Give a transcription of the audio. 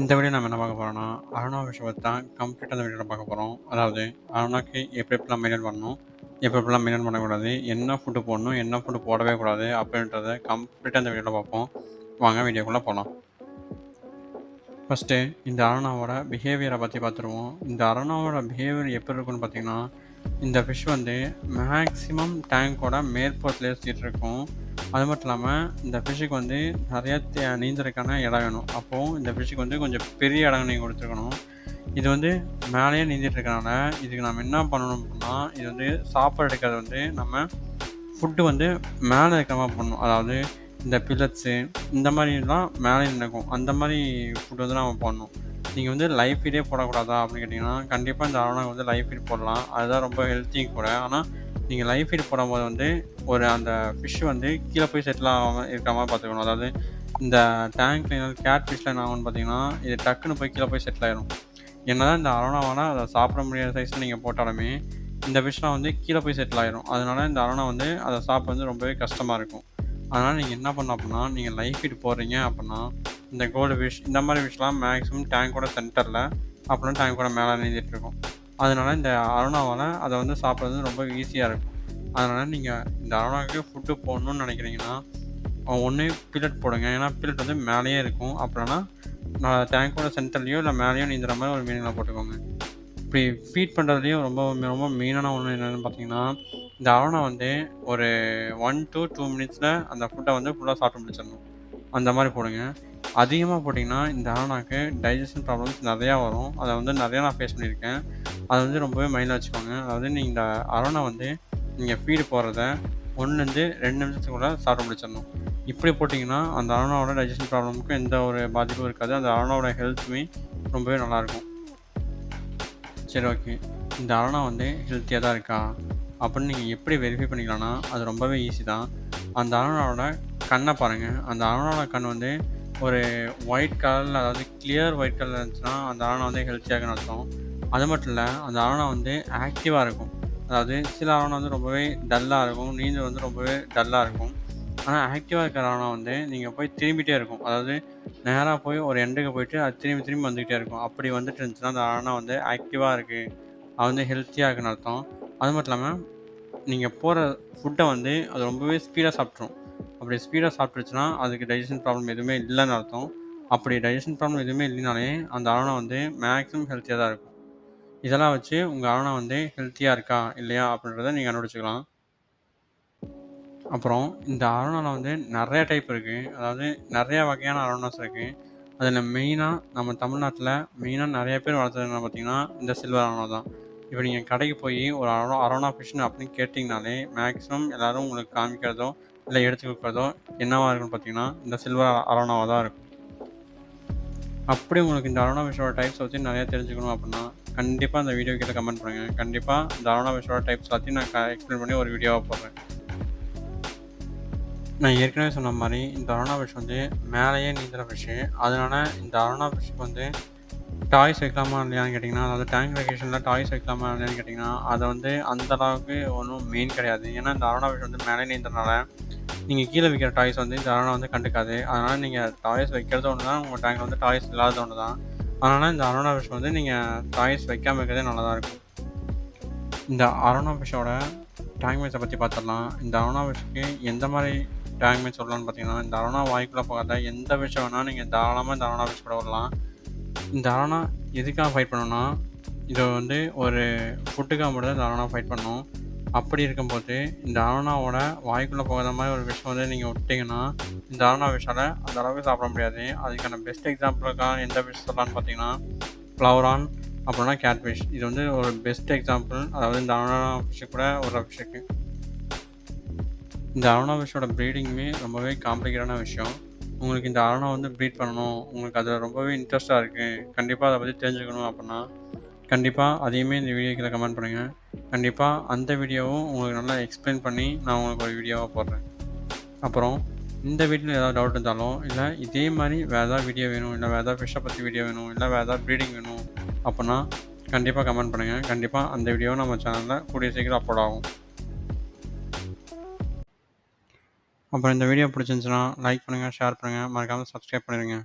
இந்த வீடியோ நம்ம என்ன பார்க்க போறோம்னா, அரோனா ஃபிஷ்ஷ பத்தி தான் கம்ப்ளீட்டா இந்த வீடியோல பார்க்க போறோம். அதாவது அரோனாக்கு எப்படிலாம் மெயின்டெயின் பண்ணணும், எப்படிலாம் மெயின்டெயின் பண்ணக்கூடாது, என்ன ஃபுட் போடணும், என்ன ஃபுட் போடவே கூடாது அப்படின்றத கம்ப்ளீட்டா இந்த வீடியோல பார்ப்போம். வாங்க வீடியோக்குள்ள போலாம். ஃபர்ஸ்ட்டு இந்த அரோனாவோட பிஹேவியர பத்தி பார்த்துருவோம். இந்த அரோனாவோட பிஹேவியர் எப்படி இருக்குன்னு பார்த்தீங்கன்னா, இந்த ஃபிஷ் வந்து மேக்ஸிமம் டேங்கோட மேற்புறத்திலேயே சுத்திட்டு இருக்கும். அது மட்டும் இல்லாம, இந்த ஃபிஷ்ஷுக்கு வந்து நெறைய நீந்தறதுக்கான இடம் வேணும். அப்போ இந்த ஃபிஷ்ஷுக்கு வந்து கொஞ்சம் பெரிய இடம் நீங்க குடுத்துருக்கணும். இது வந்து மேலேயே நீந்திட்டு இருக்கனால, இதுக்கு நம்ம என்ன பண்ணணும் அப்டின்னா, இது வந்து சாப்பாடு எடுக்கிறது வந்து நம்ம ஃபுட்டு வந்து மேலே இருக்கிற மாரி பண்ணணும். அதாவது இந்த பில்லட்ஸு இந்த மாரிலாம் மேலே நிக்கும். அந்த மாரி ஃபுட் வந்து நம்ம போடணும். நீங்க வந்து லைவ் ஃபீடே போடக்கூடாதா அப்படின்னு கேட்டீங்கன்னா, கண்டிப்பா இந்த அரோனாக்கு வந்து லைவ் ஃபீட் போடலாம். அதுதான் ரொம்ப ஹெல்த்தியும் கூட. ஆனா, நீங்க லைவ் ஃபீட் போடும்போது வந்து அந்த ஃபிஷ் வந்து கீழ போய் செட்டில் ஆகாம இருக்கிற மாரி பார்த்துக்கணும். அதாவது இந்த டேங்க்ல கேட் ஃபிஷ்ல என்ன ஆகும்னு பார்த்தீங்கன்னா, இது டக்குன்னு போய் கீழ போய் செட்டில் ஆயிரும். என்னதான் இந்த அரோனாவால அத சாப்பிட முடியாத சைஸ்ல நீங்க போட்டாலுமே, இந்த ஃபிஷ்லாம் வந்து கீழ போய் செட்டில் ஆயிரும். அதனால இந்த அரோனா வந்து அத சாப்பிட வந்து ரொம்பவே கஷ்டமா இருக்கும். அதனால நீங்க என்ன பண்ணணும் அப்டின்னா, நீங்க லைவ் ஃபீட் போடுறீங்க அப்டின்னா, இந்த கோல்டு ஃபிஷ் இந்த மாரி ஃபிஷ்லாம் மேக்ஸிமம் டேங்கோட சென்டர்ல, அப்புறம் டேங்கோட மேல நீந்திட்டு இருக்கும். அதனால இந்த அரோனாவால அத வந்து சாப்பிடுறது ரொம்ப ஈஸியா இருக்கும். அதனால நீங்க இந்த அரோனாக்கு ஃபுட்டு போடணும்னு நெனைக்கிறீங்கன்னா, ஒண்ணு பில்லட் போடுங்க. ஏன்னா பில்லட் வந்து மேலேயே இருக்கும். அப்பலனா நான் டேங்கோட சென்டர்லயோ இல்ல மேலேயோ நீந்துற மாரி ஒரு மீனிங்ல போட்டுக்கோங்க. இப்படி ஃபீட் பண்ணுறதுலயும் ரொம்ப ரொம்ப மெயினான ஒண்ணு என்னன்னு பார்த்தீங்கன்னா, இந்த அரோனா வந்து ஒரு 1 டூ 2 மினிட்ஸ்ல அந்த ஃபுட்ட வந்து ஃபுல்லா சாப்பிட்டு முடிச்சிடணும். அந்த மாரி போடுங்க. அதிகமா போட்டீங்கன்னா, இந்த அரோனாக்கு டைஜெஷன் ப்ராப்ளம்ஸ் நெறையா வரும். அத வந்து நெறையா நான் ஃபேஸ் பண்ணியிருக்கேன். அத வந்து ரொம்பவே மைண்ட்ல வச்சுக்கோங்க. அதாவது நீங்க இந்த அரோனா வந்து நீங்க ஃபீடு போடுறத 1லருந்து 2 நிமிஷத்துக்குள்ள சாப்பிட்டு முடிச்சிடணும். இப்படி போட்டீங்கன்னா, அந்த அரோனாவோட டைஜெஷன் ப்ராப்ளம்க்கு எந்த ஒரு பாதிப்பும் இருக்காது. அந்த அரோனாவோட ஹெல்த்துமே ரொம்பவே நல்லாயிருக்கும். சரி, ஓகே. இந்த அரோனா வந்து ஹெல்த்தியா தான் இருக்கா? அப்படின்னு நீங்க எப்படி வெரிஃபை பண்ணிக்கலாம்னா, அது ரொம்பவே ஈஸி தான். அந்த அரோனாவோட கண்ண பாருங்க. அந்த அரோனாவோட கண் வந்து ஒரு ஒயிட் கலர்ல, அதாவது கிளியர் ஒயிட் கலர்ல இருந்துச்சுன்னா, அந்த அரோனா வந்து ஹெல்த்தியா இருக்குன்னு அர்த்தம். அது மட்டும் இல்ல, அந்த அரோனா வந்து ஆக்டிவா இருக்கும். அதாவது சில அரோனா வந்து ரொம்பவே டல்லா இருக்கும். நீந்து வந்து ரொம்பவே டல்லா இருக்கும். ஆனா ஆக்டிவா இருக்கிற அரோனா வந்து நீங்க போய் திரும்பிட்டே இருக்கும். அதாவது நேரா போய் ஒரு எண்டுக்கு போயிட்டு, அது திரும்பி திரும்பி வந்துகிட்டே இருக்கும். அப்படி வந்துட்டு இருந்துச்சுன்னா, அந்த அரணா வந்து ஆக்டிவா இருக்கு. அது வந்து ஹெல்த்தியா இருக்குன்னு அர்த்தம். அது மட்டும் இல்லாம, நீங்க போடுற ஃபுட்ட வந்து அது ரொம்பவே ஸ்பீடா சாப்பிட்ரும். அப்படி ஸ்பீடா சாப்பிட்டுருச்சுன்னா, அதுக்கு டைஜெஷன் ப்ராப்ளம் எதுவுமே இல்லன்னு அர்த்தம். அப்படி டைஜெஷன் ப்ராப்ளம் எதுவுமே இல்லைனாலே, அந்த அரணா வந்து மேக்ஸிமம் ஹெல்த்தியா தான் இருக்கும். இதெல்லாம் வச்சு உங்க அரணா வந்து ஹெல்த்தியா இருக்கா? இல்லையா? அப்படின்றத நீங்க கண்டுபிடிச்சுக்கலாம். அப்புறம் இந்த அரோனால வந்து நெறைய டைப் இருக்கு. அதாவது நெறைய வகையான அரோனாஸ் இருக்கு. அதில மெயினா நம்ம தமிழ்நாட்ல மெயினா நெறைய பேர் வளர்த்துறது என்ன பார்த்தீங்கன்னா, இந்த சில்வர் அரோனா தான். இப்ப நீங்க கடைக்கு போயி ஒரு அரோனா ஃபிஷ்ன்னு அப்படின்னு கேட்டீங்கனாலே, மேக்ஸிமம் எல்லாரும் உங்களுக்கு காமிக்கிறதோ, இல்ல எடுத்து குடுக்குறதோ என்னவா இருக்குன்னு பார்த்தீங்கன்னா, இந்த சில்வர் அரோனாவா தான் இருக்கும். அப்படி உங்களுக்கு இந்த அரோனா ஃபிஷ்ஷோட டைப்ஸ் பத்தி நெறைய தெரிஞ்சுக்கணும் அப்படின்னா, கண்டிப்பா இந்த வீடியோ கீழ கமெண்ட் பண்ணுங்க. கண்டிப்பா இந்த அரோனா ஃபிஷ்ஷோட டைப்ஸ் எல்லாத்தையும் நான் எக்ஸ்பிளைன் பண்ணி ஒரு வீடியோவா போடுறேன். நான் ஏற்கனவே சொன்ன மாரி, இந்த அரோனா ஃபிஷ் வந்து மேலேயே நீந்துற ஃபிஷ்ஷு. அதனால இந்த அரோனா ஃபிஷ்ஷுக்கு வந்து டாய்ஸ் வைக்கலாமா இல்லையான்னு கேட்டிங்கன்னா, அதாவது டேங்க் வெக்கேஷன்ல டாய்ஸ் வைக்கலாமா இல்லையான்னு கேட்டிங்கன்னா, அது வந்து அந்த அளவுக்கு ஒண்ணும் மெயின் கிடையாது. ஏன்னா, இந்த அரோனா ஃபிஷ் வந்து மேலே நீந்துறனால, நீங்க கீழ வைக்கிற டாய்ஸ் வந்து இந்த அரோனா வந்து கண்டுக்காது. அதனால நீங்க டாய்ஸ் வைக்கிறது ஒண்ணு தான், உங்க டேங்க்ல வந்து டாய்ஸ் இல்லாதது ஒண்ணு தான். அதனால இந்த அரோனா ஃபிஷ் வந்து நீங்க டாய்ஸ் வைக்காம இருக்கிறதே நல்லதா இருக்கும். இந்த அரோனா ஃபிஷ்ஷோட டேங்க் மேட்ஸ பத்தி பார்த்துடலாம். இந்த அரோனா ஃபிஷ்க்கு எந்த மாரி டேங்க் மேட்ச் சொல்லலாம்னு பார்த்தீங்கன்னா, இந்த அரோனா வாய்க்குள்ள போகாத எந்த ஃபிஷ்ஷ வேணா நீங்க தாராளமா இந்த அரோனா ஃபிஷ் கூட விடலாம். இந்த அரோனா எதுக்காக ஃபைட் பண்ணும்னா, இது வந்து ஒரு ஃபுட்டுக்காக மட்டும் தான் இந்த அரோனா ஃபைட் பண்ணும். அப்படி இருக்கும்போது, இந்த அரோனாவோட வாய்க்குள்ள போகாத மாரி ஒரு விஷம் வந்து நீங்க விட்டீங்கன்னா, இந்த அரோனா ஃபிஷ்ஷால அந்த அளவுக்கு சாப்பிட முடியாது. அதுக்கான பெஸ்ட் எக்ஸாம்பிளுக்காக எந்த ஃபிஷ் சொல்லலாம்னு பார்த்தீங்கன்னா, ஃப்ளவரான் அப்புறம்னா கேட்ஃபிஷ். இது வந்து ஒரு பெஸ்ட் எக்ஸாம்பிள். அதாவது இந்த அரோனா ஃபிஷ் கூட ஒரு ஃபிஷ்ஷுக்கு. இந்த அரோனா ஃபிஷ்ஷோட ப்ரீடிங்குமே ரொம்பவே காம்ப்ளிகேட்டான விஷயம். உங்களுக்கு இந்த அரோனா வந்து ப்ரீட் பண்ணணும், உங்களுக்கு அதில ரொம்பவே இன்ட்ரெஸ்ட்டா இருக்கு. கண்டிப்பா அத பத்தி தெரிஞ்சுக்கணும் அப்புட்ன்னா, கண்டிப்பா அதையுமே இந்த வீடியோ கீழ கமெண்ட் பண்ணுங்க. கண்டிப்பா அந்த வீடியோவும் உங்களுக்கு நல்லா எக்ஸ்பிளைன் பண்ணி நான் உங்களுக்கு ஒரு வீடியோவா போடுறேன். அப்புறம் இந்த வீடியோல ஏதாவது டவுட் இருந்தாலும், இல்ல இதே மாரி வேற ஏதாவது வீடியோ வேணும், இல்ல வேற ஏதாவது ஃபிஷ்ஷ பத்தி வீடியோ வேணும், இல்ல வேற ஏதாவது ப்ரீடிங் வேணும் அப்புட்ன்னா, கண்டிப்பா கமெண்ட் பண்ணுங்க. கண்டிப்பா அந்த வீடியோவும் நம்ம சேனல்ல கூடிய சீக்கிரம் அப்லோட் ஆகும். அப்புறம் இந்த வீடியோ பிடிச்சிருந்துச்சுன்னா, லைக் பண்ணுங்க, ஷேர் பண்ணுங்க, மறக்காம சப்ஸ்கிரைப் பண்ணிடுங்க.